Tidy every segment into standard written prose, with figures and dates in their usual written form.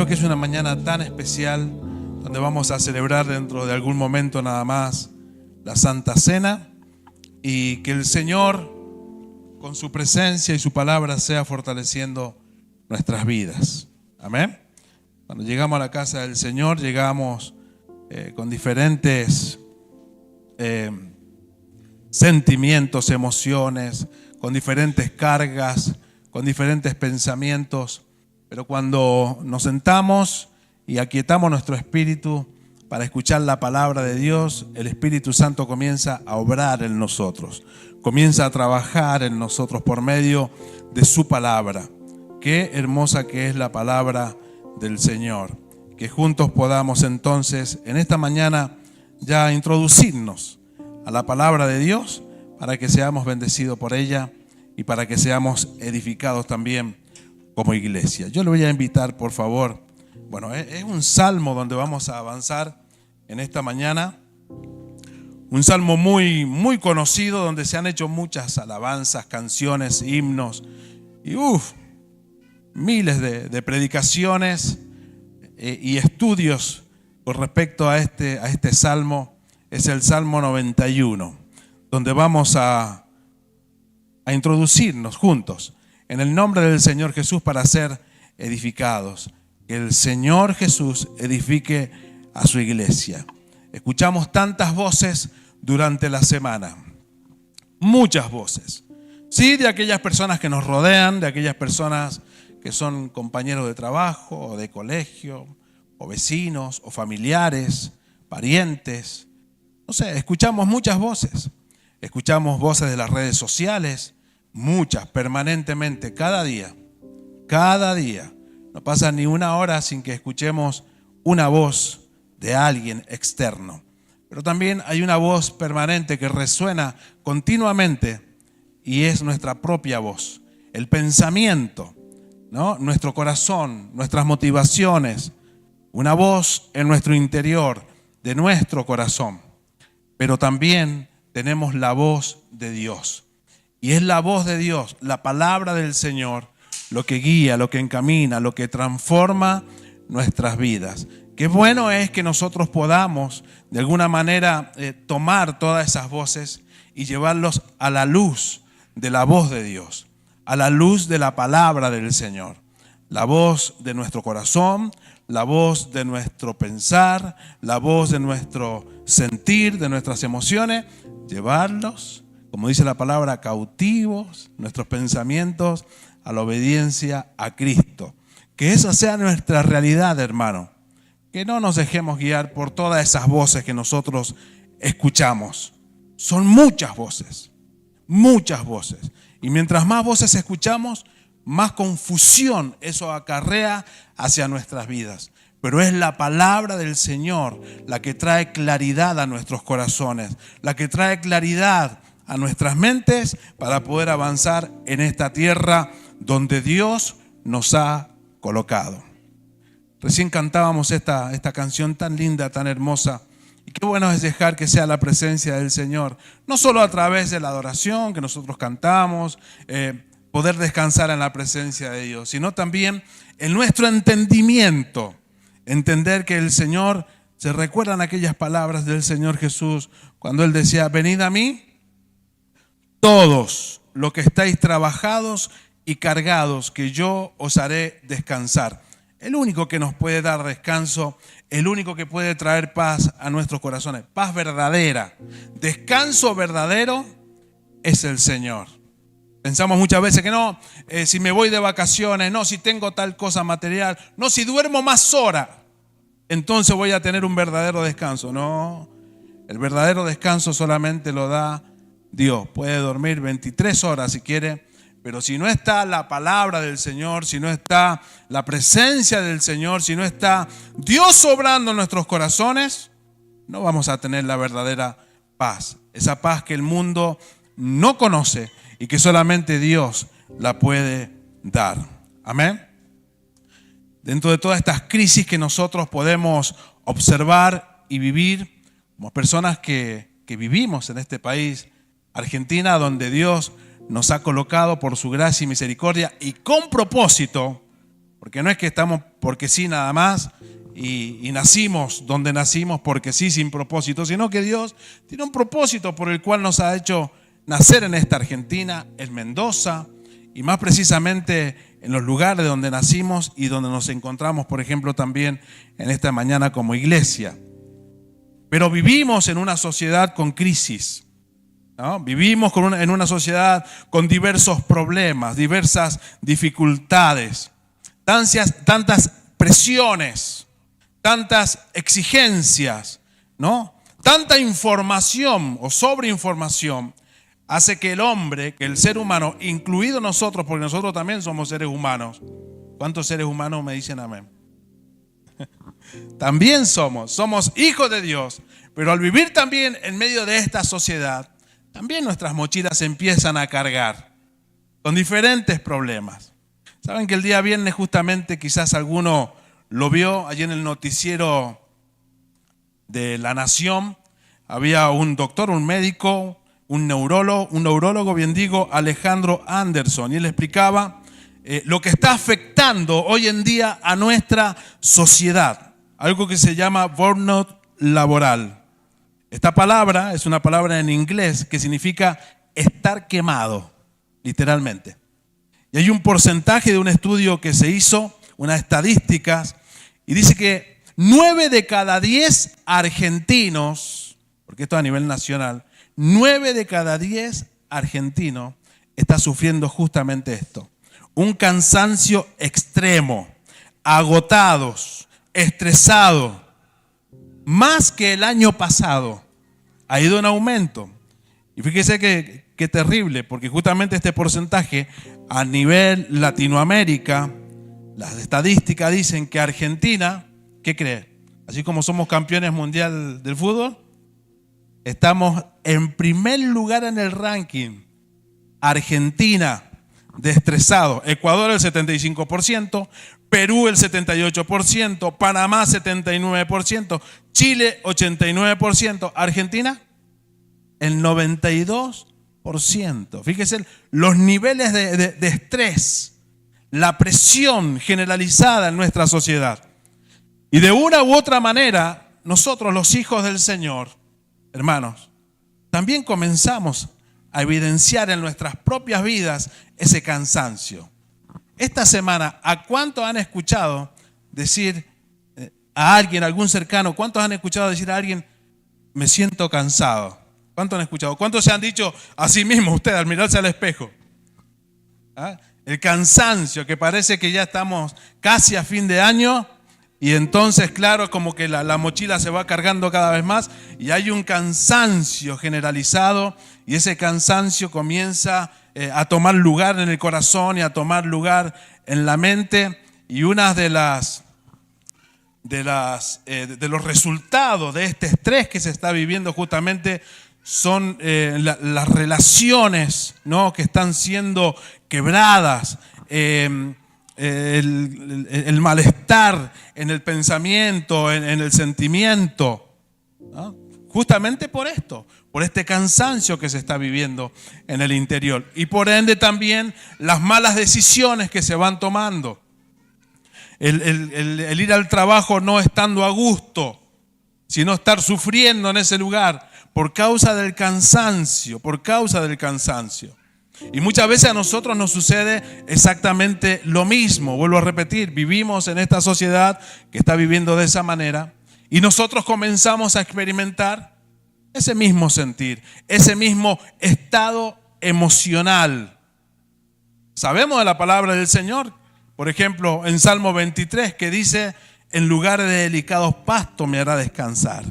Creo que es una mañana tan especial donde vamos a celebrar dentro de algún momento nada más la Santa Cena, y que el Señor con su presencia y su palabra sea fortaleciendo nuestras vidas. Amén. Cuando llegamos a la casa del Señor llegamos con diferentes sentimientos, emociones, con diferentes cargas, con diferentes pensamientos, pero cuando nos sentamos y aquietamos nuestro espíritu para escuchar la palabra de Dios, el Espíritu Santo comienza a obrar en nosotros, comienza a trabajar en nosotros por medio de su palabra. Qué hermosa que es la palabra del Señor. Que juntos podamos entonces en esta mañana ya introducirnos a la palabra de Dios para que seamos bendecidos por ella y para que seamos edificados también como iglesia. Yo le voy a invitar, por favor. Bueno, es un salmo donde vamos a avanzar en esta mañana. Un salmo muy, muy conocido donde se han hecho muchas alabanzas, canciones, himnos y miles de predicaciones y estudios con respecto a este salmo. Es el Salmo 91, donde vamos a introducirnos juntos en el nombre del Señor Jesús para ser edificados. Que el Señor Jesús edifique a su iglesia. Escuchamos tantas voces durante la semana, muchas voces. Sí, de aquellas personas que nos rodean, de aquellas personas que son compañeros de trabajo o de colegio, o vecinos, o familiares, parientes. No sé, escuchamos muchas voces. Escuchamos voces de las redes sociales, muchas, permanentemente, cada día. Cada día. No pasa ni una hora sin que escuchemos una voz de alguien externo. Pero también hay una voz permanente que resuena continuamente y es nuestra propia voz. El pensamiento, ¿no? Nuestro corazón, nuestras motivaciones. Una voz en nuestro interior, de nuestro corazón. Pero también tenemos la voz de Dios. Y es la voz de Dios, la palabra del Señor, lo que guía, lo que encamina, lo que transforma nuestras vidas. Qué bueno es que nosotros podamos de alguna manera tomar todas esas voces y llevarlos a la luz de la voz de Dios, a la luz de la palabra del Señor. La voz de nuestro corazón, la voz de nuestro pensar, la voz de nuestro sentir, de nuestras emociones, llevarlos, como dice la palabra, cautivos, nuestros pensamientos a la obediencia a Cristo. Que esa sea nuestra realidad, hermano. Que no nos dejemos guiar por todas esas voces que nosotros escuchamos. Son muchas voces, muchas voces. Y mientras más voces escuchamos, más confusión eso acarrea hacia nuestras vidas. Pero es la palabra del Señor la que trae claridad a nuestros corazones, la que trae claridad a nuestras mentes para poder avanzar en esta tierra donde Dios nos ha colocado. Recién cantábamos esta canción tan linda, tan hermosa. Y qué bueno es dejar que sea la presencia del Señor, no solo a través de la adoración que nosotros cantamos, poder descansar en la presencia de Dios, sino también en nuestro entendimiento, entender que el Señor, se recuerdan aquellas palabras del Señor Jesús cuando Él decía: venid a mí todos los que estáis trabajados y cargados, que yo os haré descansar. El único que nos puede dar descanso, el único que puede traer paz a nuestros corazones, paz verdadera, descanso verdadero, es el Señor. Pensamos muchas veces que no, si me voy de vacaciones, no, si tengo tal cosa material, no, si duermo más horas, entonces voy a tener un verdadero descanso. No, el verdadero descanso solamente lo da Dios. Puede dormir 23 horas si quiere, pero si no está la palabra del Señor, si no está la presencia del Señor, si no está Dios obrando en nuestros corazones, no vamos a tener la verdadera paz. Esa paz que el mundo no conoce y que solamente Dios la puede dar. Amén. Dentro de todas estas crisis que nosotros podemos observar y vivir como personas que vivimos en este país, Argentina, donde Dios nos ha colocado por su gracia y misericordia y con propósito Porque no es que estamos porque sí nada más y nacimos donde nacimos porque sí sin propósito, sino que Dios tiene un propósito por el cual nos ha hecho nacer en esta Argentina, en Mendoza, y más precisamente en los lugares donde nacimos y donde nos encontramos, por ejemplo, también en esta mañana como iglesia. Pero vivimos en una sociedad con crisis, ¿no? Vivimos en una sociedad con diversos problemas, diversas dificultades, tantas presiones, tantas exigencias, ¿no? Tanta información o sobreinformación hace que el hombre, que el ser humano, incluido nosotros, porque nosotros también somos seres humanos. ¿Cuántos seres humanos me dicen amén? También somos hijos de Dios, pero al vivir también en medio de esta sociedad, también nuestras mochilas se empiezan a cargar con diferentes problemas. Saben que el día viernes justamente quizás alguno lo vio allí en el noticiero de La Nación. Había un doctor, un médico, un neurólogo, bien digo, Alejandro Anderson, y él explicaba lo que está afectando hoy en día a nuestra sociedad, algo que se llama burnout laboral. Esta palabra es una palabra en inglés que significa estar quemado, literalmente. Y hay un porcentaje de un estudio que se hizo, unas estadísticas, y dice que 9 de cada 10 argentinos, porque esto a nivel nacional, 9 de cada 10 argentinos está sufriendo justamente esto. Un cansancio extremo, agotados, estresados, más que el año pasado. Ha ido en aumento. Y fíjese que terrible, porque justamente este porcentaje a nivel Latinoamérica, las estadísticas dicen que Argentina, ¿qué cree? Así como somos campeones mundial del fútbol, estamos en primer lugar en el ranking. Argentina, de estresados. Ecuador el 75%, Perú el 78%, Panamá 79%, Chile 89%, Argentina el 92%. Fíjense los niveles de estrés, la presión generalizada en nuestra sociedad. Y de una u otra manera, nosotros los hijos del Señor, hermanos, también comenzamos a evidenciar en nuestras propias vidas ese cansancio. Esta semana, ¿a cuántos han escuchado decir a alguien, algún cercano, cuántos han escuchado decir a alguien, me siento cansado? ¿Cuántos han escuchado? ¿Cuántos se han dicho a sí mismos ustedes al mirarse al espejo? ¿Ah? El cansancio, que parece que ya estamos casi a fin de año y entonces, claro, como que la mochila se va cargando cada vez más y hay un cansancio generalizado y ese cansancio comienza a tomar lugar en el corazón y a tomar lugar en la mente, y una de los resultados de este estrés que se está viviendo justamente son las relaciones, ¿no?, que están siendo quebradas, el malestar en el pensamiento, en el sentimiento, ¿no? Justamente por esto, por este cansancio que se está viviendo en el interior. Y por ende también las malas decisiones que se van tomando. El ir al trabajo no estando a gusto, sino estar sufriendo en ese lugar por causa del cansancio, Y muchas veces a nosotros nos sucede exactamente lo mismo. Vuelvo a repetir, vivimos en esta sociedad que está viviendo de esa manera y nosotros comenzamos a experimentar ese mismo sentir, ese mismo estado emocional. Sabemos de la palabra del Señor, por ejemplo, en Salmo 23, que dice, en lugares de delicados pastos me hará descansar.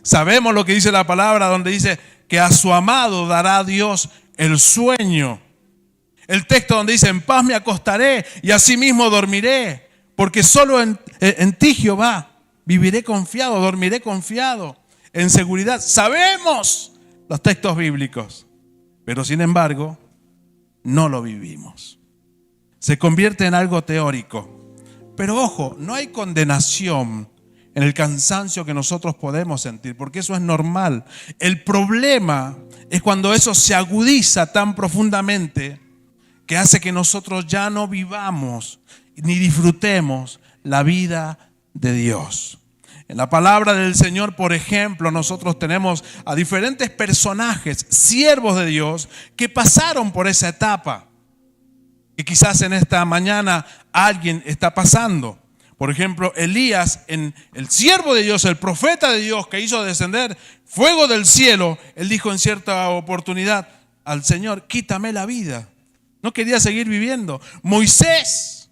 Sabemos lo que dice la palabra, donde dice que a su amado dará Dios el sueño. El texto donde dice, en paz me acostaré y asimismo dormiré, porque solo en ti, Jehová, viviré confiado, dormiré confiado, en seguridad. Sabemos los textos bíblicos, pero sin embargo, no lo vivimos. Se convierte en algo teórico. Pero ojo, no hay condenación en el cansancio que nosotros podemos sentir, porque eso es normal. El problema es cuando eso se agudiza tan profundamente que hace que nosotros ya no vivamos ni disfrutemos la vida de Dios. En la palabra del Señor, por ejemplo, nosotros tenemos a diferentes personajes, siervos de Dios, que pasaron por esa etapa, que quizás en esta mañana alguien está pasando. Por ejemplo, Elías, el siervo de Dios, el profeta de Dios que hizo descender fuego del cielo, él dijo en cierta oportunidad al Señor: quítame la vida. No quería seguir viviendo. Moisés,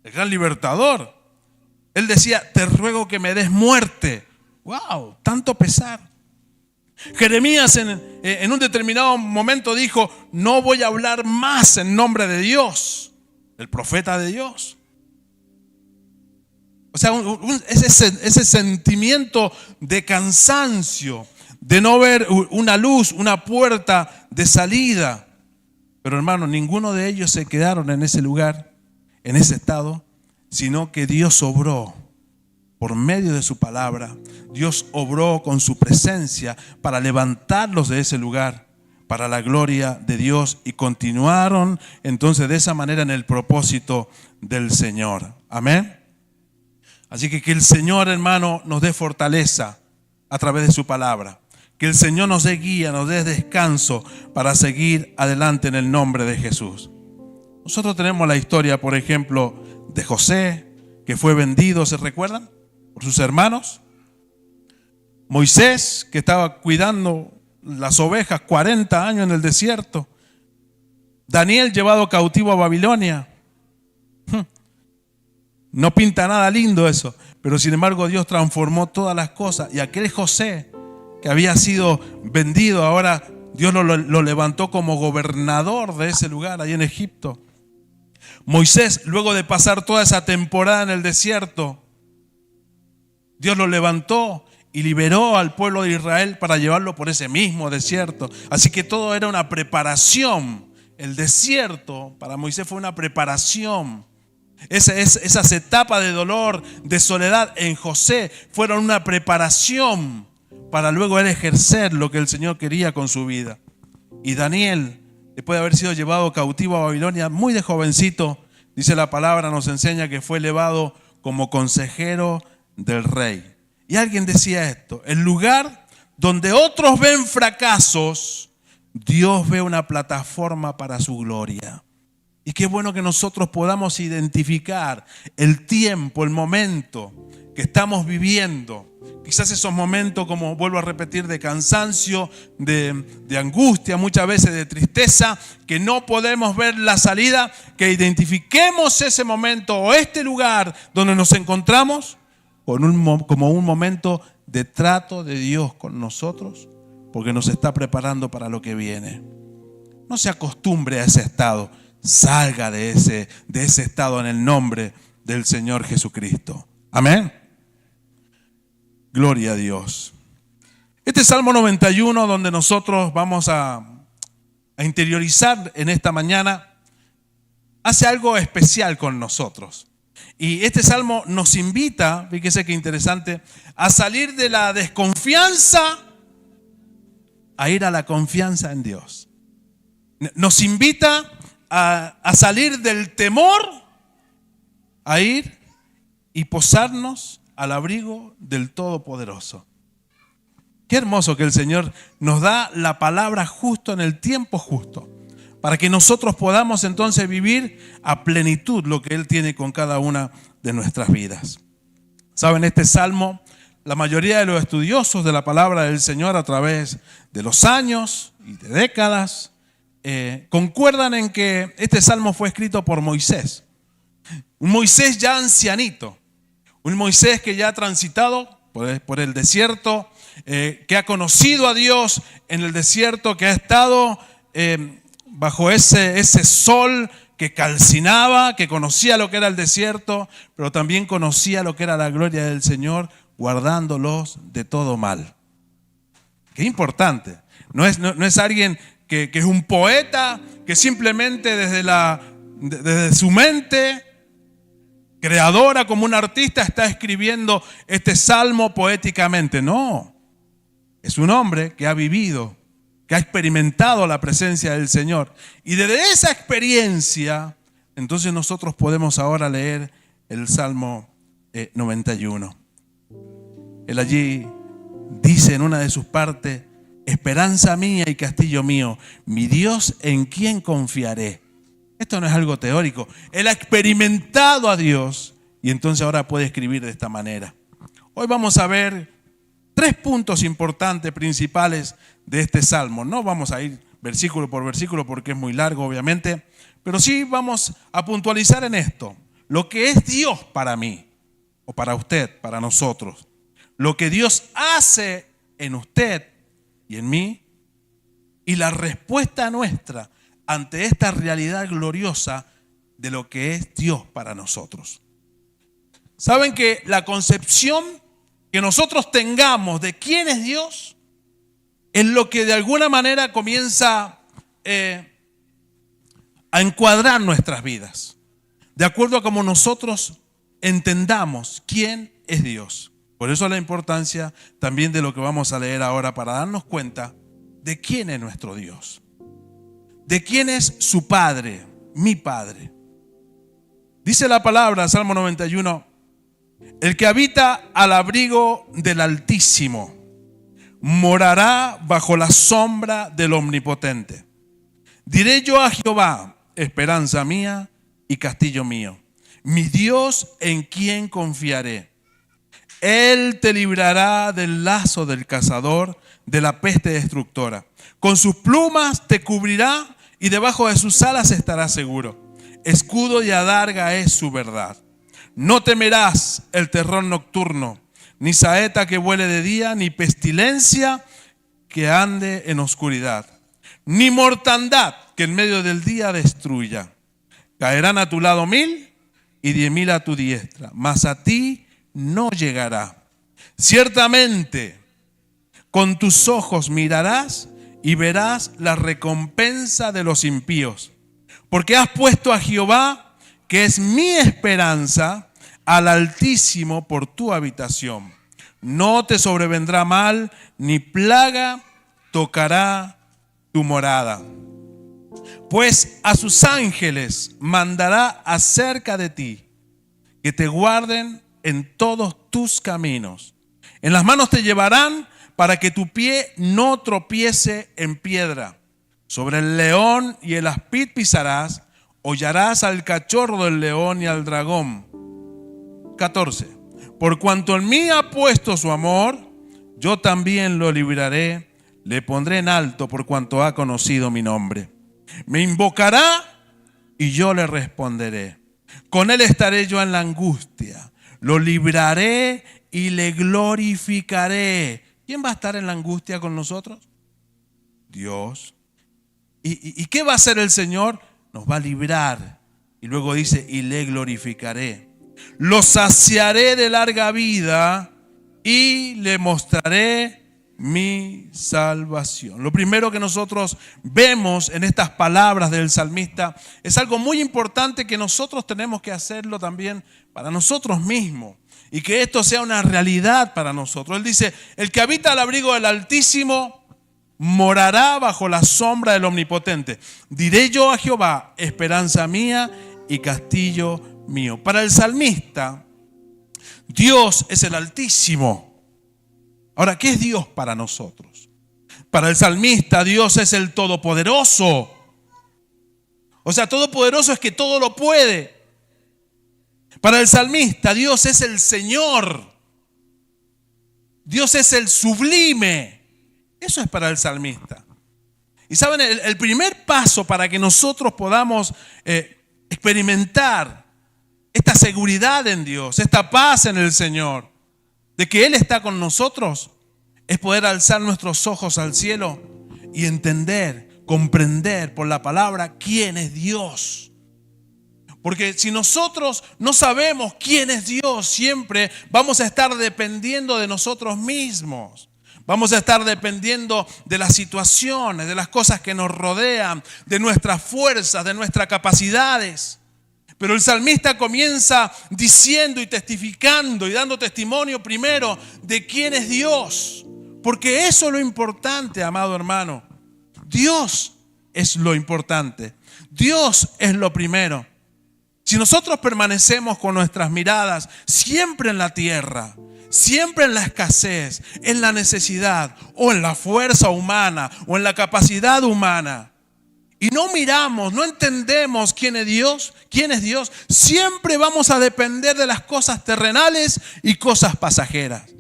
el gran libertador, él decía: te ruego que me des muerte. ¡Wow! Tanto pesar. Jeremías en un determinado momento dijo: no voy a hablar más en nombre de Dios, el profeta de Dios. O sea, ese sentimiento de cansancio, de no ver una luz, una puerta de salida. Pero hermano, ninguno de ellos se quedaron en ese lugar, en ese estado, sino que Dios obró por medio de su palabra. Dios obró con su presencia para levantarlos de ese lugar, para la gloria de Dios, y continuaron entonces de esa manera en el propósito del Señor. Amén. Así que el Señor, hermano, nos dé fortaleza a través de su palabra. Que el Señor nos dé guía, nos dé descanso para seguir adelante en el nombre de Jesús. Nosotros tenemos la historia, por ejemplo, de José, que fue vendido, ¿se recuerdan? Por sus hermanos. Moisés, que estaba cuidando las ovejas 40 años en el desierto. Daniel, llevado cautivo a Babilonia. No pinta nada lindo eso, pero sin embargo Dios transformó todas las cosas. Y aquel José que había sido vendido, ahora Dios lo levantó como gobernador de ese lugar, ahí en Egipto. Moisés, luego de pasar toda esa temporada en el desierto, Dios lo levantó y liberó al pueblo de Israel para llevarlo por ese mismo desierto. Así que todo era una preparación. El desierto para Moisés fue una preparación. Esas etapas de dolor, de soledad en José fueron una preparación para luego él ejercer lo que el Señor quería con su vida. Y Daniel, después de haber sido llevado cautivo a Babilonia, muy de jovencito, dice la palabra, nos enseña que fue elevado como consejero del rey. Y alguien decía esto: el lugar donde otros ven fracasos, Dios ve una plataforma para su gloria. Y qué bueno que nosotros podamos identificar el tiempo, el momento que estamos viviendo. Quizás esos momentos, como vuelvo a repetir, de cansancio, de angustia, muchas veces de tristeza, que no podemos ver la salida, que identifiquemos ese momento o este lugar donde nos encontramos como un momento de trato de Dios con nosotros, porque nos está preparando para lo que viene. No se acostumbre a ese estado. Salga de ese estado en el nombre del Señor Jesucristo. Amén. Gloria a Dios. Este Salmo 91, donde nosotros vamos a interiorizar en esta mañana, hace algo especial con nosotros. Y este Salmo nos invita, fíjese qué interesante, a salir de la desconfianza a ir a la confianza en Dios. Nos invita a salir del temor, a ir y posarnos al abrigo del Todopoderoso. Qué hermoso que el Señor nos da la palabra justo en el tiempo justo, para que nosotros podamos entonces vivir a plenitud lo que Él tiene con cada una de nuestras vidas. Saben, este salmo, la mayoría de los estudiosos de la palabra del Señor a través de los años y de décadas concuerdan en que este salmo fue escrito por Moisés. Un Moisés ya ancianito, un Moisés que ya ha transitado por el desierto, que ha conocido a Dios en el desierto, que ha estado bajo ese sol que calcinaba, que conocía lo que era el desierto, pero también conocía lo que era la gloria del Señor, guardándolos de todo mal. Qué importante. No es alguien que es un poeta que simplemente desde su mente creadora, como un artista, está escribiendo este salmo poéticamente. No, es un hombre que ha vivido, que ha experimentado la presencia del Señor. Y desde esa experiencia, entonces nosotros podemos ahora leer el Salmo 91. Él allí dice en una de sus partes: esperanza mía y castillo mío, mi Dios en quien confiaré. Esto no es algo teórico. Él ha experimentado a Dios y entonces ahora puede escribir de esta manera. Hoy vamos a ver 3 puntos importantes, principales de este salmo. No vamos a ir versículo por versículo porque es muy largo, obviamente, pero sí vamos a puntualizar en esto: lo que es Dios para mí, o para usted, para nosotros. Lo que Dios hace en usted y en mí, y la respuesta nuestra ante esta realidad gloriosa de lo que es Dios para nosotros. ¿Saben que la concepción que nosotros tengamos de quién es Dios es lo que de alguna manera comienza a encuadrar nuestras vidas? De acuerdo a cómo nosotros entendamos quién es Dios. Por eso la importancia también de lo que vamos a leer ahora, para darnos cuenta de quién es nuestro Dios, de quién es su Padre, mi Padre. Dice la palabra, Salmo 91, el que habita al abrigo del Altísimo morará bajo la sombra del Omnipotente. Diré yo a Jehová, esperanza mía y castillo mío, mi Dios en quien confiaré. Él te librará del lazo del cazador, de la peste destructora. Con sus plumas te cubrirá y debajo de sus alas estarás seguro. Escudo y adarga es su verdad. No temerás el terror nocturno, ni saeta que vuele de día, ni pestilencia que ande en oscuridad, ni mortandad que en medio del día destruya. Caerán a tu lado 1000 y 10.000 a tu diestra, mas a ti no llegará. Ciertamente con tus ojos mirarás y verás la recompensa de los impíos, porque has puesto a Jehová, que es mi esperanza, al Altísimo por tu habitación. No te sobrevendrá mal, ni plaga tocará tu morada. Pues a sus ángeles mandará acerca de ti, que te guarden en todos tus caminos. En las manos te llevarán para que tu pie no tropiece en piedra. Sobre el león y el aspid pisarás, hollarás al cachorro del león y al dragón. 14. Por cuanto en mí ha puesto su amor, yo también lo libraré, le pondré en alto por cuanto ha conocido mi nombre. Me invocará y yo le responderé. Con él estaré yo en la angustia. Lo libraré y le glorificaré. ¿Quién va a estar en la angustia con nosotros? Dios. ¿Y qué va a hacer el Señor? Nos va a librar. Y luego dice, y le glorificaré. Lo saciaré de larga vida y le mostraré mi salvación. Lo primero que nosotros vemos en estas palabras del salmista es algo muy importante que nosotros tenemos que hacerlo también para nosotros mismos y que esto sea una realidad para nosotros. Él dice, el que habita al abrigo del Altísimo morará bajo la sombra del Omnipotente. Diré yo a Jehová, esperanza mía y castillo mío. Para el salmista, Dios es el Altísimo. Ahora, ¿qué es Dios para nosotros? Para el salmista, Dios es el Todopoderoso. O sea, Todopoderoso es que todo lo puede. Para el salmista, Dios es el Señor. Dios es el sublime. Eso es para el salmista. Y saben, el primer paso para que nosotros podamos experimentar esta seguridad en Dios, esta paz en el Señor, de que Él está con nosotros, es poder alzar nuestros ojos al cielo y entender, comprender por la palabra quién es Dios. Porque si nosotros no sabemos quién es Dios, siempre vamos a estar dependiendo de nosotros mismos. Vamos a estar dependiendo de las situaciones, de las cosas que nos rodean, de nuestras fuerzas, de nuestras capacidades. Pero el salmista comienza diciendo y testificando y dando testimonio primero de quién es Dios. Porque eso es lo importante, amado hermano. Dios es lo importante. Dios es lo primero. Si nosotros permanecemos con nuestras miradas siempre en la tierra, siempre en la escasez, en la necesidad, o en la fuerza humana, o en la capacidad humana, y no miramos, no entendemos quién es Dios, siempre vamos a depender de las cosas terrenales y cosas pasajeras.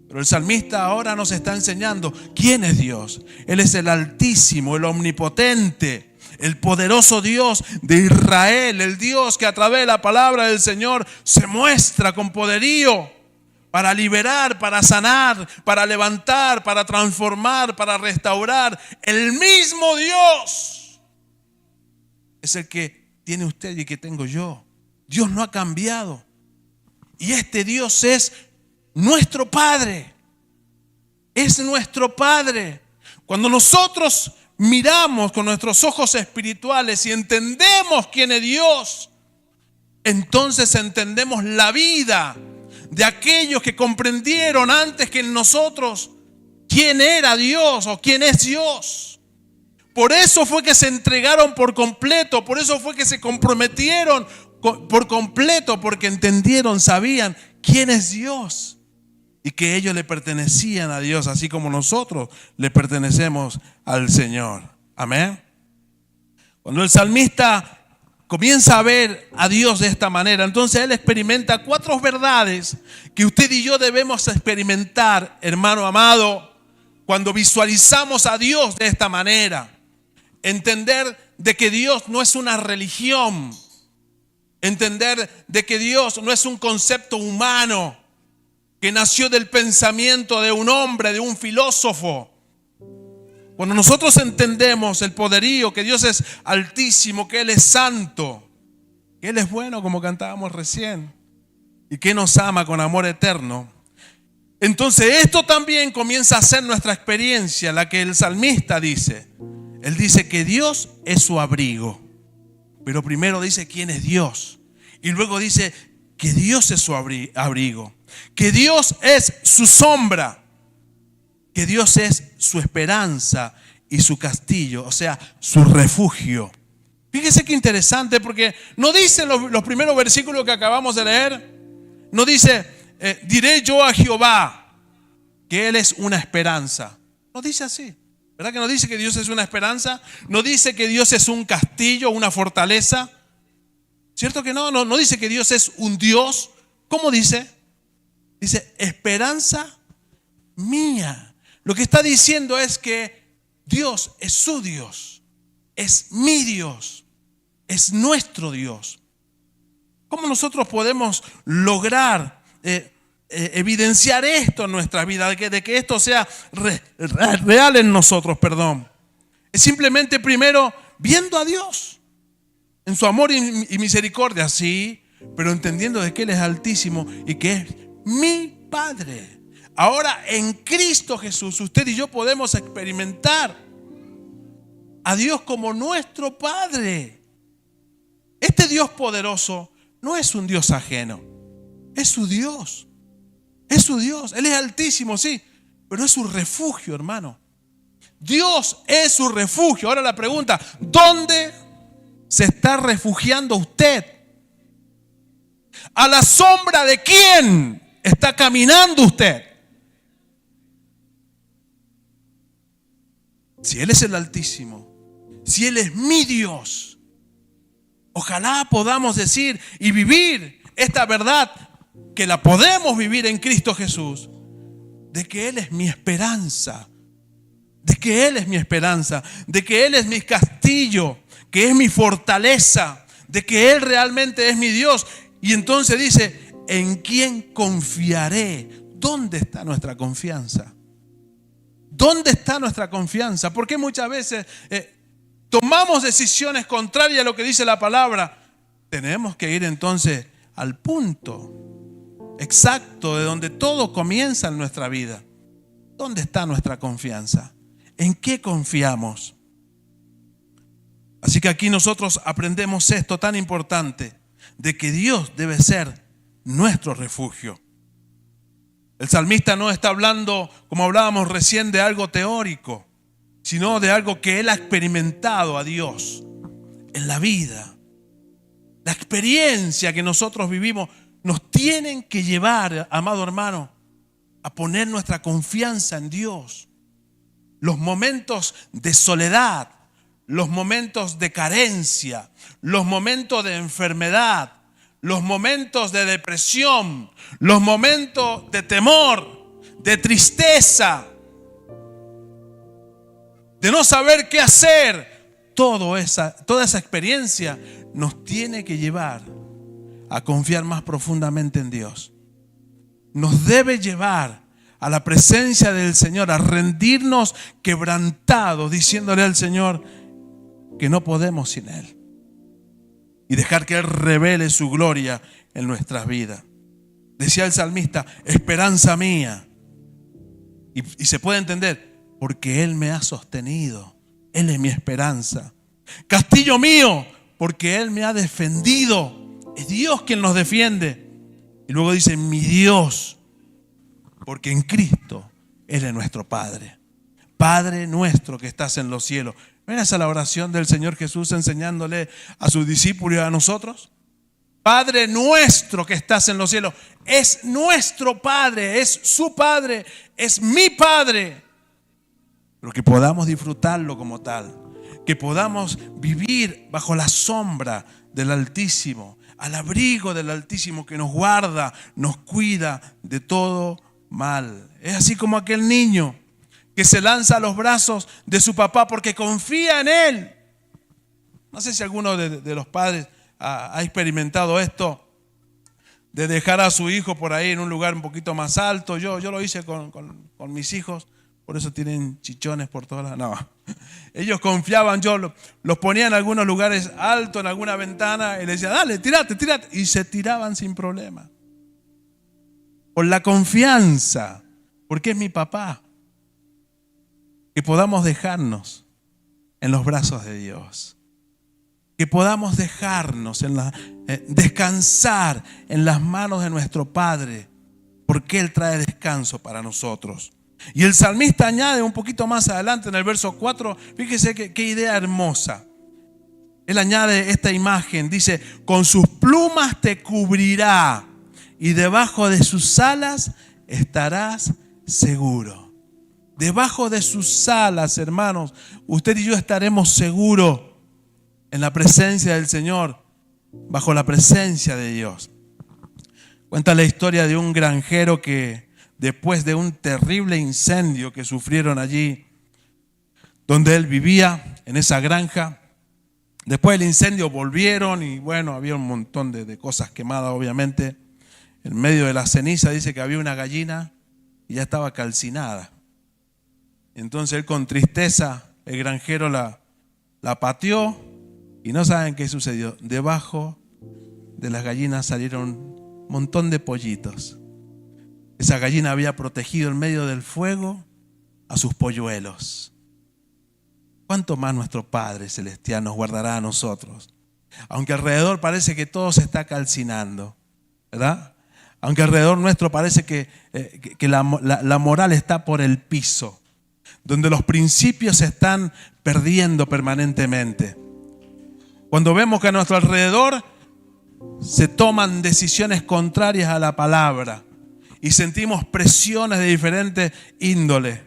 Pero el salmista ahora nos está enseñando quién es Dios. Él es el Altísimo, el Omnipotente, el poderoso Dios de Israel, el Dios que a través de la palabra del Señor se muestra con poderío para liberar, para sanar, para levantar, para transformar, para restaurar. El mismo Dios es el que tiene usted y que tengo yo. Dios no ha cambiado. Y este Dios es nuestro Padre. Es nuestro Padre. Cuando nosotros miramos con nuestros ojos espirituales y entendemos quién es Dios, entonces entendemos la vida de aquellos que comprendieron antes que nosotros quién era Dios o quién es Dios. Por eso fue que se entregaron por completo, por eso fue que se comprometieron por completo, porque entendieron, sabían quién es Dios y que ellos le pertenecían a Dios, así como nosotros le pertenecemos al Señor. Amén. Cuando el salmista comienza a ver a Dios de esta manera, entonces él experimenta 4 verdades que usted y yo debemos experimentar, hermano amado, cuando visualizamos a Dios de esta manera. Entender de que Dios no es una religión. Entender de que Dios no es un concepto humano que nació del pensamiento de un hombre, de un filósofo. Cuando nosotros entendemos el poderío, que Dios es altísimo, que Él es santo, que Él es bueno, como cantábamos recién, y que nos ama con amor eterno, entonces esto también comienza a ser nuestra experiencia, la que el salmista dice. Él dice que Dios es su abrigo, pero primero dice quién es Dios, y luego dice que Dios es su abrigo, que Dios es su sombra, que Dios es su esperanza y su castillo, o sea, su refugio. Fíjese qué interesante, porque no dice los primeros versículos que acabamos de leer, no dice, diré yo a Jehová que Él es una esperanza. No dice así. ¿Verdad que no dice que Dios es una esperanza? No dice que Dios es un castillo, una fortaleza. ¿Cierto que no? No dice que Dios es un Dios. ¿Cómo dice? Dice, esperanza mía. Lo que está diciendo es que Dios es su Dios, es mi Dios, es nuestro Dios. ¿Cómo nosotros podemos lograr evidenciar esto en nuestra vida, de que esto sea real en nosotros, Es simplemente primero viendo a Dios en su amor y misericordia, sí, pero entendiendo de que Él es altísimo y que es mi Padre. Ahora en Cristo Jesús, usted y yo podemos experimentar a Dios como nuestro Padre. Este Dios poderoso no es un Dios ajeno, es su Dios. Es su Dios. Él es altísimo, sí, pero es su refugio, hermano. Dios es su refugio. Ahora la pregunta, ¿dónde se está refugiando usted? ¿A la sombra de quién está caminando usted? Si Él es el Altísimo, si Él es mi Dios, ojalá podamos decir y vivir esta verdad, que la podemos vivir en Cristo Jesús, de que Él es mi esperanza, de que Él es mi esperanza, de que Él es mi castillo, que es mi fortaleza, de que Él realmente es mi Dios. Y entonces dice, ¿en quién confiaré? ¿Dónde está nuestra confianza? ¿Dónde está nuestra confianza? Porque muchas veces tomamos decisiones contrarias a lo que dice la palabra. Tenemos que ir entonces al punto exacto de donde todo comienza en nuestra vida. ¿Dónde está nuestra confianza? ¿En qué confiamos? Así que aquí nosotros aprendemos esto tan importante, de que Dios debe ser nuestro refugio. El salmista no está hablando, como hablábamos recién, de algo teórico, sino de algo que él ha experimentado a Dios en la vida. la experiencia que nosotros vivimos, nos tienen que llevar, amado hermano, a poner nuestra confianza en Dios. Los momentos de soledad, los momentos de carencia, los momentos de enfermedad, los momentos de depresión, los momentos de temor, de tristeza, de no saber qué hacer, toda esa experiencia nos tiene que llevar a confiar más profundamente en Dios. Nos debe llevar a la presencia del Señor, a rendirnos quebrantados, diciéndole al Señor que no podemos sin Él. Y dejar que Él revele su gloria en nuestras vidas. Decía el salmista, esperanza mía. Y se puede entender, porque Él me ha sostenido. Él es mi esperanza. Castillo mío, porque Él me ha defendido. Es Dios quien nos defiende. Y luego dice, mi Dios, porque en Cristo Él es nuestro Padre. Padre nuestro que estás en los cielos. ¿No era esa la oración del Señor Jesús enseñándole a sus discípulos y a nosotros? Padre nuestro que estás en los cielos. Es nuestro Padre, es su Padre, es mi Padre. Pero que podamos disfrutarlo como tal. Que podamos vivir bajo la sombra del Altísimo, al abrigo del Altísimo que nos guarda, nos cuida de todo mal. Es así como aquel niño que se lanza a los brazos de su papá porque confía en él. No sé si alguno de los padres ha experimentado esto, de dejar a su hijo por ahí en un lugar un poquito más alto. Yo lo hice con mis hijos, por eso tienen chichones por todas las... No, ellos confiaban, yo los ponía en algunos lugares altos, en alguna ventana, y les decía, dale, tírate, y se tiraban sin problema. Por la confianza, porque es mi papá. Que podamos dejarnos en los brazos de Dios. Que podamos dejarnos descansar en las manos de nuestro Padre, porque Él trae descanso para nosotros. Y el salmista añade un poquito más adelante en el verso 4, fíjese qué idea hermosa. Él añade esta imagen, dice, con sus plumas te cubrirá y debajo de sus alas estarás seguro. Debajo de sus alas, hermanos, usted y yo estaremos seguros en la presencia del Señor, bajo la presencia de Dios. Cuenta la historia de un granjero que después de un terrible incendio que sufrieron allí, donde él vivía, en esa granja, después del incendio volvieron y bueno, había un montón de cosas quemadas obviamente. En medio de la ceniza dice que había una gallina y ya estaba calcinada. Entonces él con tristeza, el granjero la pateó y no saben qué sucedió. Debajo de las gallinas salieron un montón de pollitos. Esa gallina había protegido en medio del fuego a sus polluelos. ¿Cuánto más nuestro Padre Celestial nos guardará a nosotros? Aunque alrededor parece que todo se está calcinando, ¿verdad? Aunque alrededor nuestro parece que la moral está por el piso, donde los principios se están perdiendo permanentemente. Cuando vemos que a nuestro alrededor se toman decisiones contrarias a la palabra y sentimos presiones de diferentes índoles,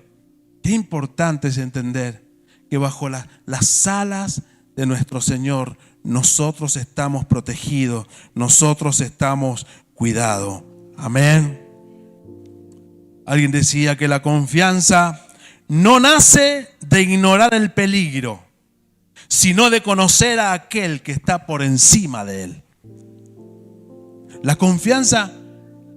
qué importante es entender que bajo las alas de nuestro Señor nosotros estamos protegidos, nosotros estamos cuidados. Amén. Alguien decía que la confianza no nace de ignorar el peligro, sino de conocer a aquel que está por encima de él. La confianza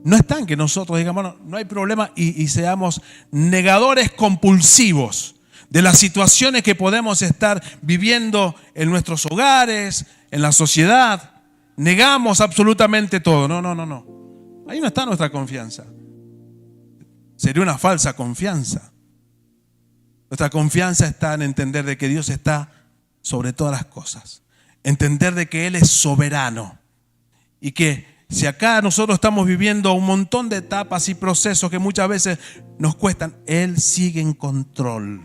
no está en que nosotros digamos, no hay problema y seamos negadores compulsivos de las situaciones que podemos estar viviendo en nuestros hogares, en la sociedad. Negamos absolutamente todo. No. Ahí no está nuestra confianza. Sería una falsa confianza. Nuestra confianza está en entender de que Dios está sobre todas las cosas. Entender de que Él es soberano. Y que si acá nosotros estamos viviendo un montón de etapas y procesos que muchas veces nos cuestan, Él sigue en control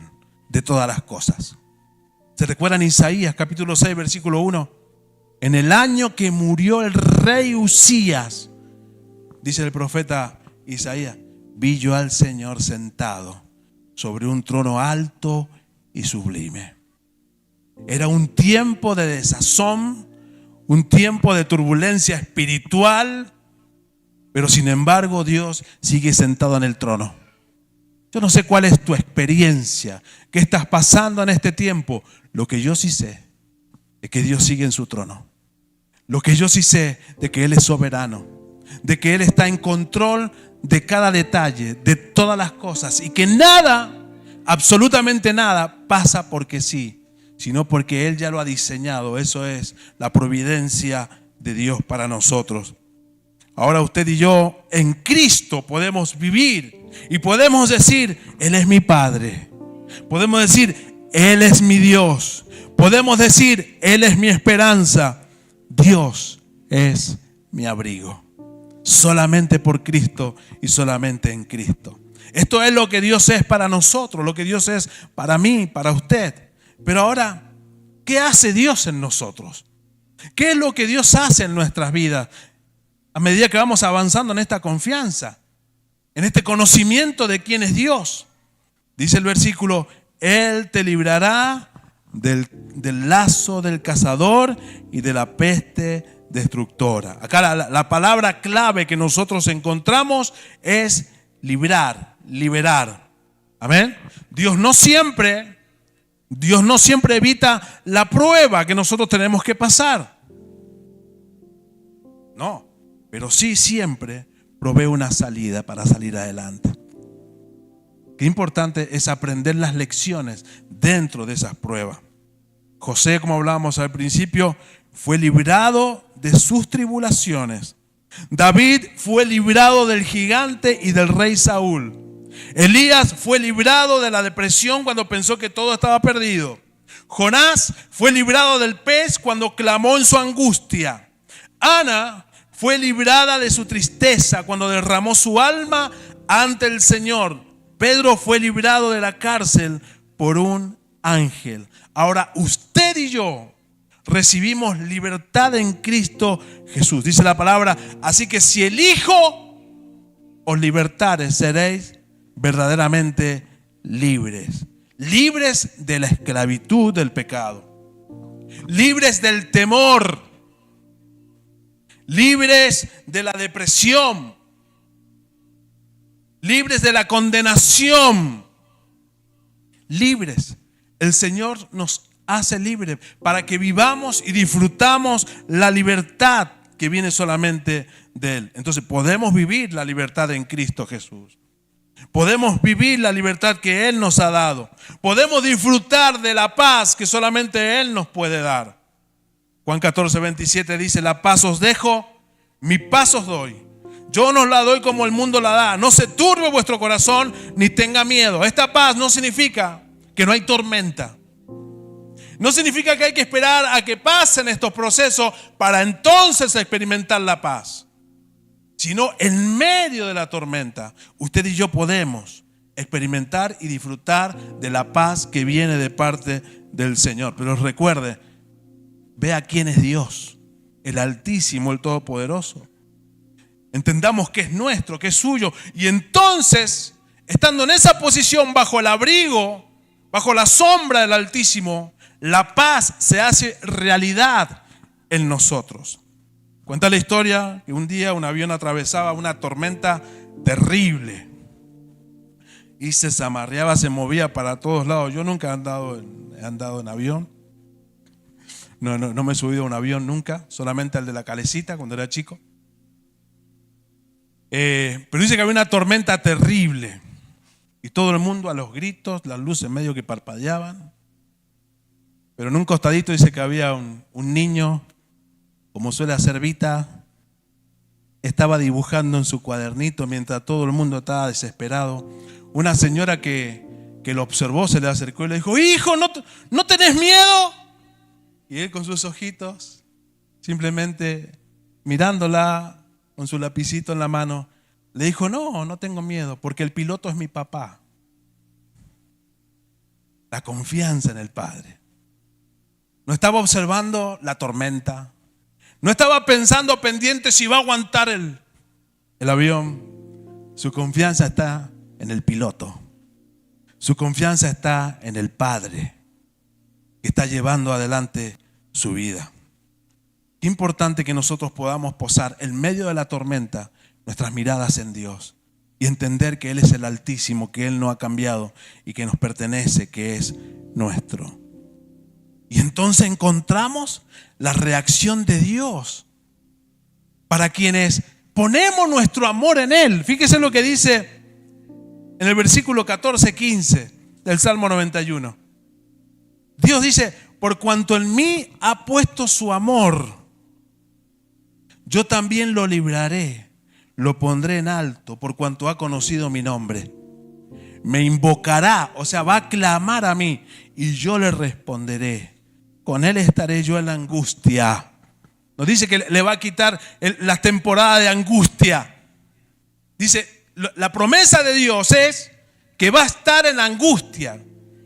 de todas las cosas. ¿Se recuerdan Isaías capítulo 6 versículo 1? En el año que murió el rey Usías, dice el profeta Isaías, vi yo al Señor sentado sobre un trono alto y sublime. Era un tiempo de desazón, un tiempo de turbulencia espiritual, pero sin embargo Dios sigue sentado en el trono. Yo no sé cuál es tu experiencia, qué estás pasando en este tiempo. Lo que yo sí sé es que Dios sigue en su trono. Lo que yo sí sé de que Él es soberano, de que Él está en control de cada detalle, de todas las cosas, y que nada, absolutamente nada, pasa porque sí, sino porque Él ya lo ha diseñado. Eso es la providencia de Dios para nosotros. Ahora usted y yo en Cristo podemos vivir y podemos decir, Él es mi Padre. Podemos decir, Él es mi Dios. Podemos decir, Él es mi esperanza. Dios es mi abrigo. Solamente por Cristo y solamente en Cristo. Esto es lo que Dios es para nosotros, lo que Dios es para mí, para usted. Pero ahora, ¿qué hace Dios en nosotros? ¿Qué es lo que Dios hace en nuestras vidas? A medida que vamos avanzando en esta confianza, en este conocimiento de quién es Dios. Dice el versículo, Él te librará del lazo del cazador y de la peste destructora. Acá la palabra clave que nosotros encontramos es librar, liberar. Amén. Dios no siempre evita la prueba que nosotros tenemos que pasar. No, pero sí siempre provee una salida para salir adelante. Qué importante es aprender las lecciones dentro de esas pruebas. José, como hablábamos al principio, fue librado de sus tribulaciones. David fue librado del gigante y del rey Saúl. Elías fue librado de la depresión cuando pensó que todo estaba perdido. Jonás fue librado del pez cuando clamó en su angustia. Ana fue librada de su tristeza cuando derramó su alma ante el Señor. Pedro fue librado de la cárcel por un ángel. Ahora usted y yo recibimos libertad en Cristo Jesús. Dice la palabra, así que si el Hijo os libertare, seréis verdaderamente libres. Libres de la esclavitud del pecado. Libres del temor. Libres de la depresión. Libres de la condenación. Libres. El Señor nos hace libres para que vivamos y disfrutamos la libertad que viene solamente de Él. Entonces podemos vivir la libertad en Cristo Jesús. Podemos vivir la libertad que Él nos ha dado. Podemos disfrutar de la paz que solamente Él nos puede dar. Juan 14:27 dice, la paz os dejo, mi paz os doy. Yo no os la doy como el mundo la da. No se turbe vuestro corazón ni tenga miedo. Esta paz no significa que no hay tormenta. No significa que hay que esperar a que pasen estos procesos para entonces experimentar la paz. Sino en medio de la tormenta, usted y yo podemos experimentar y disfrutar de la paz que viene de parte del Señor. Pero recuerde, vea quién es Dios, el Altísimo, el Todopoderoso. Entendamos que es nuestro, que es suyo. Y entonces, estando en esa posición bajo el abrigo, bajo la sombra del Altísimo, la paz se hace realidad en nosotros. Cuenta la historia que un día un avión atravesaba una tormenta terrible y se zamarreaba, se movía para todos lados. Yo nunca he andado en avión. No me he subido a un avión nunca, solamente al de la Calecita cuando era chico. Pero dice que había una tormenta terrible y todo el mundo a los gritos, las luces medio que parpadeaban. Pero en un costadito dice que había un niño, como suele hacer Vita, estaba dibujando en su cuadernito mientras todo el mundo estaba desesperado. Una señora que lo observó se le acercó y le dijo, hijo, ¿no tenés miedo? Y él con sus ojitos, simplemente mirándola con su lapicito en la mano, le dijo, no tengo miedo, porque el piloto es mi papá. La confianza en el Padre. No estaba observando la tormenta, No estaba pensando pendiente si va a aguantar el avión. Su confianza está en el piloto. Su confianza está en el Padre que está llevando adelante su vida. Qué importante que nosotros podamos posar en medio de la tormenta nuestras miradas en Dios y entender que Él es el Altísimo, que Él no ha cambiado y que nos pertenece, que es nuestro. Y entonces encontramos la reacción de Dios para quienes ponemos nuestro amor en Él. Fíjese lo que dice en el versículo 14-15 del Salmo 91. Dios dice: por cuanto en mí ha puesto su amor, yo también lo libraré, lo pondré en alto, por cuanto ha conocido mi nombre. Me invocará, o sea, va a clamar a mí, y yo le responderé. Con él estaré yo en la angustia. Nos dice que le va a quitar la temporada de angustia. Dice, la promesa de Dios es que va a estar en la angustia.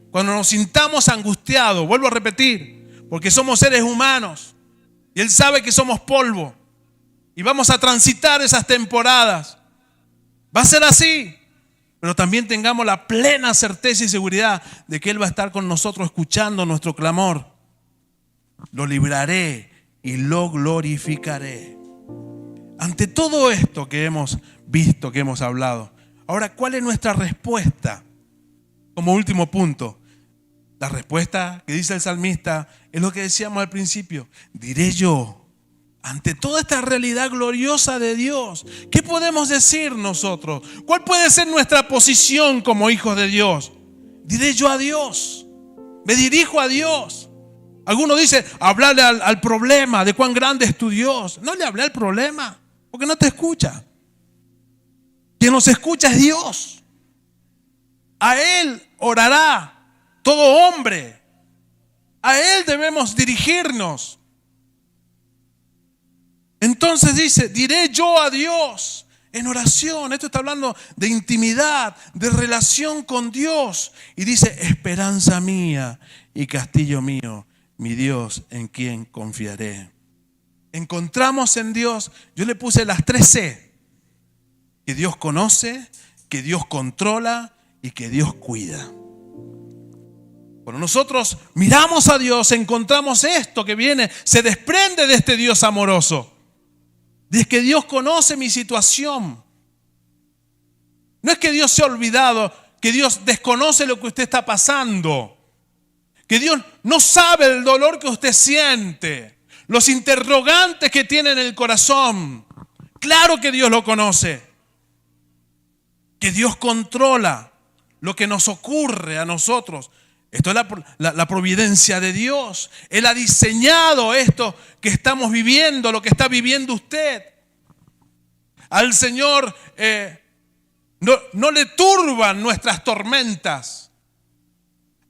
Cuando nos sintamos angustiados, vuelvo a repetir, porque somos seres humanos y Él sabe que somos polvo y vamos a transitar esas temporadas. Va a ser así, pero también tengamos la plena certeza y seguridad de que Él va a estar con nosotros escuchando nuestro clamor. Lo libraré y lo glorificaré. Ante todo esto que hemos visto, que hemos hablado, ahora, ¿cuál es nuestra respuesta? Como último punto, la respuesta que dice el salmista es lo que decíamos al principio. Diré yo, ante toda esta realidad gloriosa de Dios, ¿qué podemos decir nosotros? ¿Cuál puede ser nuestra posición como hijos de Dios? Diré yo a Dios, me dirijo a Dios. Algunos dicen, hablarle al problema de cuán grande es tu Dios. No le hablé al problema, porque no te escucha. Quien nos escucha es Dios. A Él orará todo hombre. A Él debemos dirigirnos. Entonces dice, diré yo a Dios en oración. Esto está hablando de intimidad, de relación con Dios. Y dice, esperanza mía y castillo mío, mi Dios en quien confiaré. Encontramos en Dios, yo le puse las 3 C. Que Dios conoce, que Dios controla y que Dios cuida. Cuando nosotros miramos a Dios, encontramos esto que viene, se desprende de este Dios amoroso. Es que Dios conoce mi situación. No es que Dios se ha olvidado, que Dios desconoce lo que usted está pasando. Que Dios no sabe el dolor que usted siente, los interrogantes que tiene en el corazón. Claro que Dios lo conoce. Que Dios controla lo que nos ocurre a nosotros. Esto es la providencia de Dios. Él ha diseñado esto que estamos viviendo, lo que está viviendo usted. Al Señor no le turban nuestras tormentas.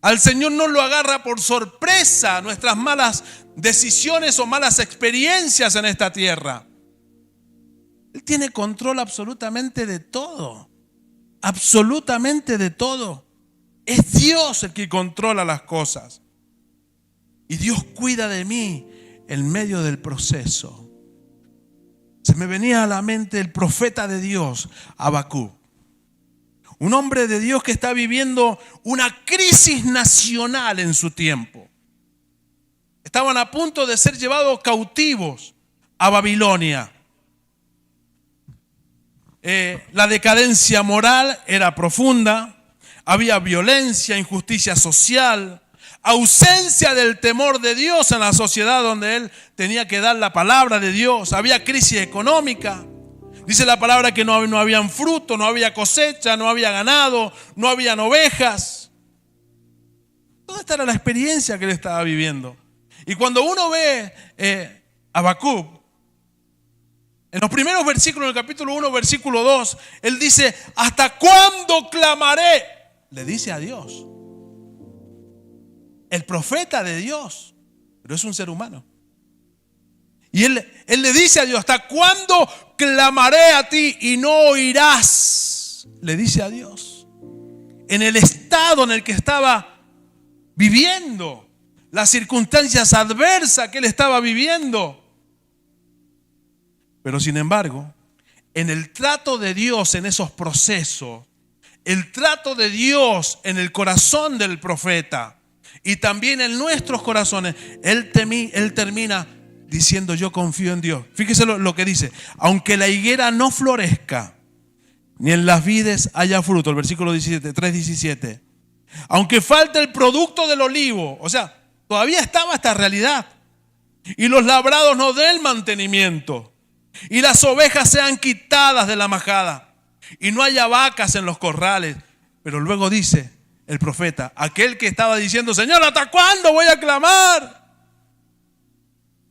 Al Señor no lo agarra por sorpresa nuestras malas decisiones o malas experiencias en esta tierra. Él tiene control absolutamente de todo. Absolutamente de todo. Es Dios el que controla las cosas. Y Dios cuida de mí en medio del proceso. Se me venía a la mente el profeta de Dios, Habacuc. Un hombre de Dios que está viviendo una crisis nacional en su tiempo. Estaban a punto de ser llevados cautivos a Babilonia. La decadencia moral era profunda. Había violencia, injusticia social, ausencia del temor de Dios en la sociedad donde él tenía que dar la palabra de Dios. Había crisis económica. Dice la palabra que no habían fruto, no había cosecha, no había ganado, no habían ovejas. Toda esta era la experiencia que él estaba viviendo. Y cuando uno ve Habacuc, en los primeros versículos del capítulo 1, versículo 2, él dice, ¿hasta cuándo clamaré? Le dice a Dios. El profeta de Dios, pero es un ser humano. Y él le dice a Dios, ¿hasta cuándo clamaré a ti y no oirás? Le dice a Dios. En el estado en el que estaba viviendo, las circunstancias adversas que él estaba viviendo. Pero sin embargo, en el trato de Dios en esos procesos, el trato de Dios en el corazón del profeta y también en nuestros corazones, Él termina diciendo: yo confío en Dios. Fíjese lo que dice: aunque la higuera no florezca, ni en las vides haya fruto. El versículo 17, 3:17. Aunque falte el producto del olivo, o sea, todavía estaba esta realidad. Y los labrados no den mantenimiento, y las ovejas sean quitadas de la majada, y no haya vacas en los corrales. Pero luego dice el profeta, aquel que estaba diciendo: Señor, ¿hasta cuándo voy a clamar?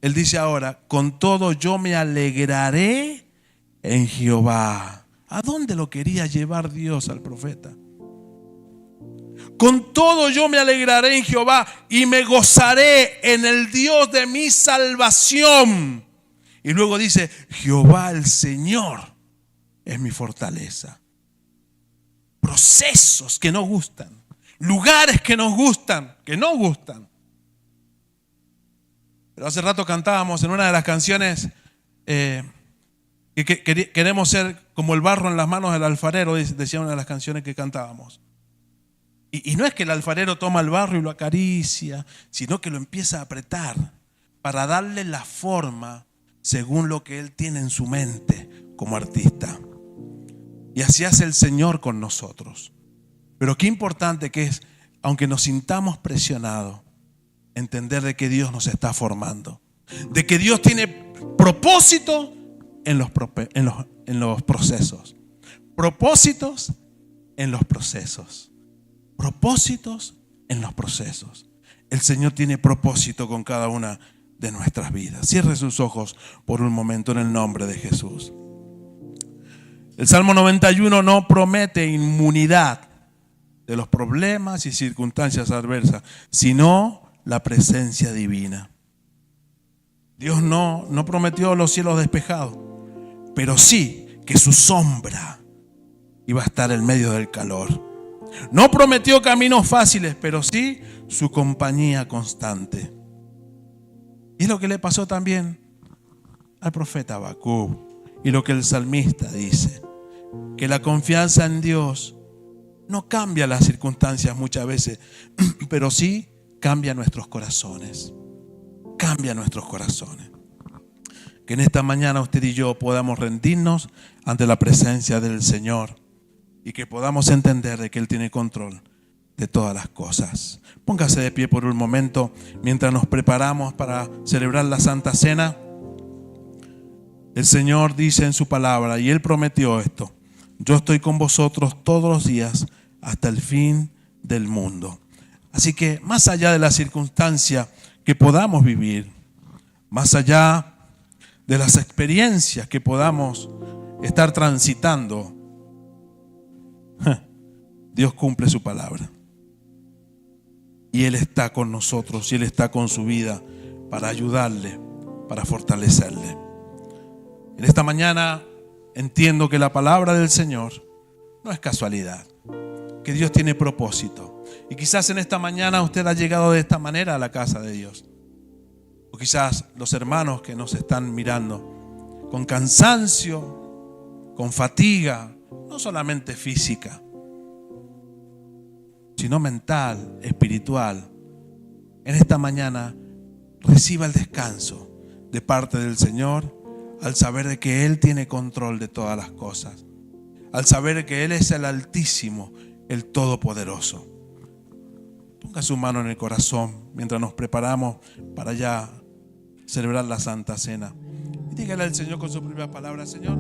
Él dice ahora: con todo yo me alegraré en Jehová. ¿A dónde lo quería llevar Dios al profeta? Con todo yo me alegraré en Jehová y me gozaré en el Dios de mi salvación. Y luego dice: Jehová el Señor es mi fortaleza. Procesos que nos gustan, lugares que nos gustan, que no gustan. Pero hace rato cantábamos en una de las canciones que queremos ser como el barro en las manos del alfarero, decía una de las canciones que cantábamos. Y no es que el alfarero toma el barro y lo acaricia, sino que lo empieza a apretar para darle la forma según lo que él tiene en su mente como artista. Y así hace el Señor con nosotros. Pero qué importante que es, aunque nos sintamos presionados, entender de que Dios nos está formando, de que Dios tiene propósito en los procesos, propósitos en los procesos. Propósitos en los procesos. El Señor tiene propósito con cada una de nuestras vidas. Cierre sus ojos por un momento en el nombre de Jesús. El Salmo 91 no promete inmunidad de los problemas y circunstancias adversas, sino la presencia divina. Dios no prometió los cielos despejados, pero sí que su sombra iba a estar en medio del calor. No prometió caminos fáciles, pero sí su compañía constante. Y es lo que le pasó también al profeta Habacuc. Y lo que el salmista dice, que la confianza en Dios no cambia las circunstancias muchas veces, pero sí cambia nuestros corazones. Cambia nuestros corazones. Que en esta mañana usted y yo podamos rendirnos ante la presencia del Señor. Y que podamos entender de que Él tiene control de todas las cosas. Póngase de pie por un momento mientras nos preparamos para celebrar la Santa Cena. El Señor dice en su palabra, y Él prometió esto: yo estoy con vosotros todos los días hasta el fin del mundo. Así que más allá de la circunstancia que podamos vivir, más allá de las experiencias que podamos estar transitando, Dios cumple su palabra. Y Él está con nosotros y Él está con su vida para ayudarle, para fortalecerle. En esta mañana entiendo que la palabra del Señor no es casualidad, que Dios tiene propósito. Y quizás en esta mañana usted ha llegado de esta manera a la casa de Dios. O quizás los hermanos que nos están mirando con cansancio, con fatiga, no solamente física, sino mental, espiritual. En esta mañana reciba el descanso de parte del Señor al saber de que Él tiene control de todas las cosas, al saber que Él es el Altísimo, el Todopoderoso. Ponga su mano en el corazón mientras nos preparamos para ya celebrar la Santa Cena y dígale al Señor con sus propias palabras: Señor,